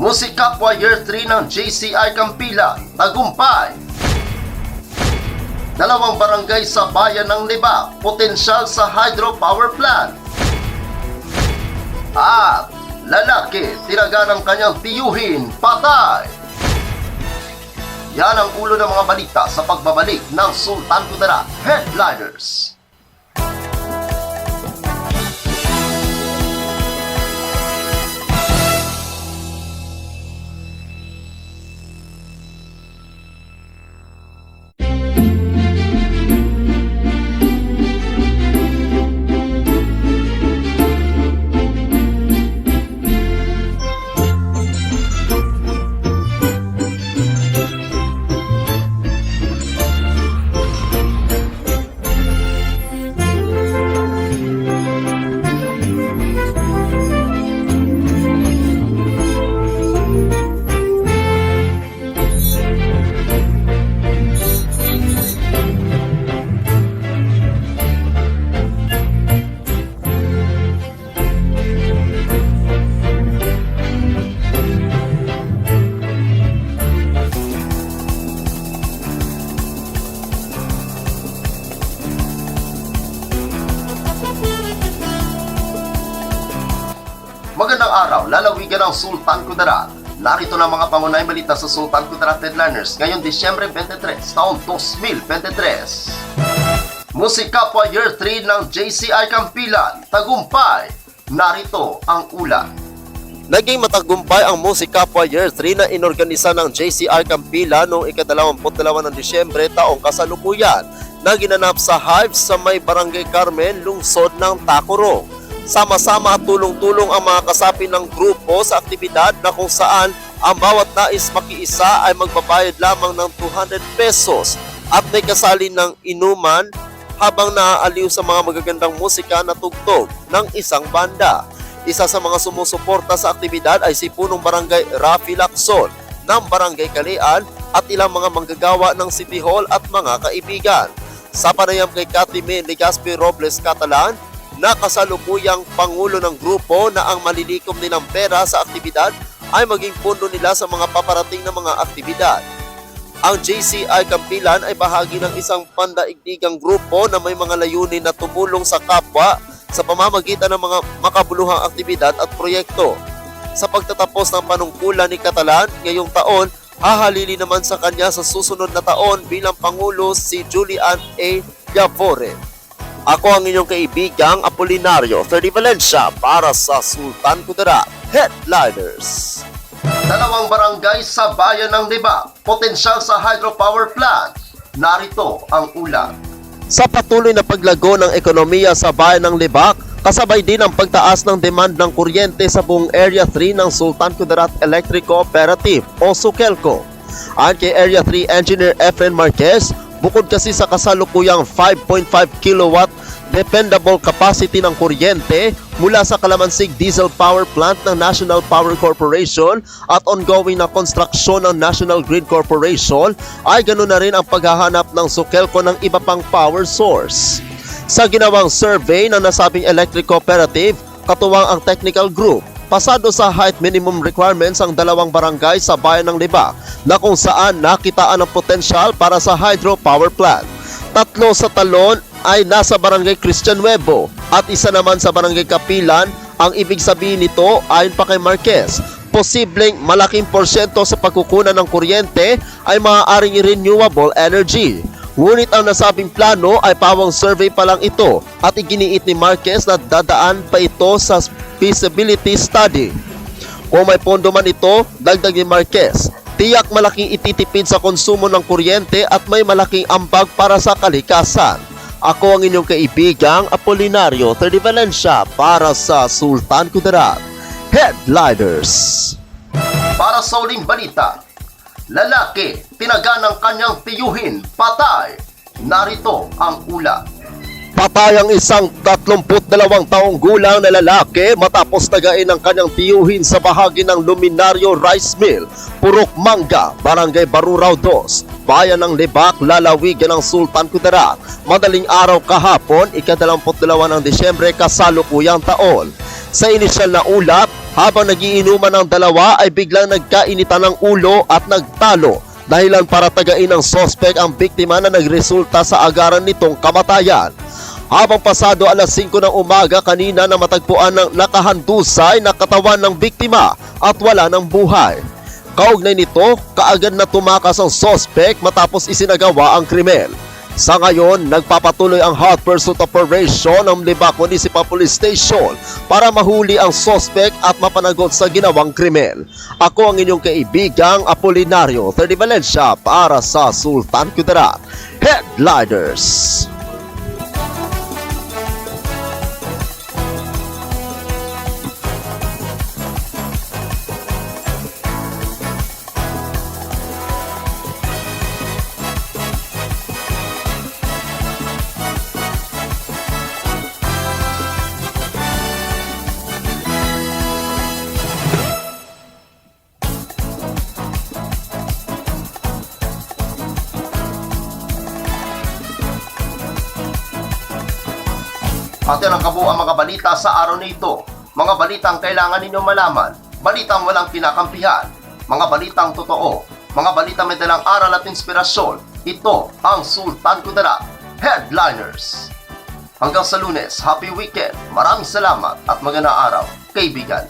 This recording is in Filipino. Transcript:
Music Kapwa Year 3 ng JCI Campilan, tagumpay. Dalawang barangay sa bayan ng Liba, potensyal sa hydropower plant. At lalaki, tiraga ng kanyang tiyuhin, patay. Yan ang ulo ng mga balita sa pagbabalik ng Sultan Kudarat Headliners. Magandang araw, lalawigan ng Sultan Kudarat. Narito na mga pangunahing balita sa Sultan Kudarat Headliners ngayong Disyembre 23, taong 2023. Music Kapwa Year 3 ng JCI Campilan, tagumpay. Narito ang ulat. Naging matagumpay ang Music Kapwa Year 3 na inorganisa ng JCI Campilan noong ika-22 ng Disyembre taong kasalukuyan na ginanap sa Hives sa may Barangay Carmen, lungsod ng Tacurong. Sama-sama at tulong-tulong ang mga kasapi ng grupo sa aktibidad na kung saan ang bawat nais makiisa ay magbabayad lamang ng 200 pesos at may kasali ng inuman habang naaaliw sa mga magagandang musika na tugtog ng isang banda. Isa sa mga sumusuporta sa aktibidad ay si Punong Barangay Rafi Lacson ng Barangay Kalian at ilang mga manggagawa ng City Hall at mga kaibigan. Sa panayam kay Cathy Legazpi Robles Catalan, na kasalukuyang pangulo ng grupo na ang malilikom nilang pera sa aktibidad ay maging pundo nila sa mga paparating na mga aktibidad. Ang JCI Campilan ay bahagi ng isang pandaigdigang grupo na may mga layunin na tumulong sa kapwa sa pamamagitan ng mga makabuluhang aktibidad at proyekto. Sa pagtatapos ng panungkulan ni Catalan ngayong taon, hahalili naman sa kanya sa susunod na taon bilang pangulo si Julian A. Yavore. Ako ang inyong kaibigang Apolinario Ferdy Valencia para sa Sultan Kudarat Headliners. Dalawang barangay sa bayan ng Liba, potensyal sa hydropower plant. Narito ang ulat. Sa patuloy na paglago ng ekonomiya sa bayan ng Liba, kasabay din ang pagtaas ng demand ng kuryente sa buong Area 3 ng Sultan Kudarat Electric Cooperative o SUKELCO. Ayon kay Area 3 Engineer Efren Marquez, bukod kasi sa kasalukuyang 5.5 kilowatt dependable capacity ng kuryente mula sa Kalamansig Diesel Power Plant ng National Power Corporation at ongoing na konstruksyon ng National Grid Corporation, ay ganoon na rin ang paghahanap ng SUKELCO ng iba pang power source. Sa ginawang survey ng nasabing electric cooperative, katuwang ang technical group, pasado sa height minimum requirements ang dalawang barangay sa bayan ng Liba na kung saan nakitaan ang potensyal para sa hydropower plant. 3 sa talon ay nasa Barangay Cristian Nuevo at isa naman sa Barangay Kapilan Ang ibig sabihin nito, ayon pa kay Marquez, posibleng malaking porsyento sa pagkukunan ng kuryente ay maaaring renewable energy. Ngunit ang nasabing plano ay pawang survey pa lang ito at iginiit ni Marquez na dadaan pa ito sa feasibility study. Kung may pondo man ito, dagdag ni Marquez, tiyak malaking ititipid sa konsumo ng kuryente at may malaking ambag para sa kalikasan. Ako ang inyong kaibigang Apolinario Terdi Valencia para sa Sultan Kudarat Headliners. Para sa uling balita, lalaki tinaga ng kanyang tiyuhin, patay. Narito ang ulat. Patay ang isang 32 taong gulang na lalaki matapos tagain ng kanyang tiyuhin sa bahagi ng Luminario Rice Mill, Purok Manga, Barangay Barurao 2, Bayan ng Libak, lalawigan ng Sultan Kudarat. Madaling araw kahapon, ika-22 ng Disyembre, kasalukuyang taon. Sa inisyal na ulat, habang nagiinuman ng dalawa ay biglang nagkainitan ng ulo at nagtalo. Dahilan para tagain ng sospek ang biktima na nagresulta sa agaran nitong kamatayan. Habang pasado alas 5 ng umaga kanina na matagpuan ng nakahandusay na katawan ng biktima at wala ng buhay. Kaugnay nito, kaagad na tumakas ang sospek matapos isinagawa ang krimen. Sa ngayon, nagpapatuloy ang hot pursuit operation ng Libak Municipal Police Station para mahuli ang sospek at mapanagot sa ginawang krimen. Ako ang inyong kaibigang Apolinario Terdi Valencia para sa Sultan Kudarat Headliners. At yan ang kabuuan mga balita sa araw na ito. Mga balitang kailangan ninyong malaman. Balitang walang kinakampihan. Mga balitang totoo. Mga balitang may dalang aral at inspirasyon. Ito ang Sultan Kudarat Headliners. Hanggang sa Lunes, happy weekend. Maraming salamat at magandang araw, kaibigan.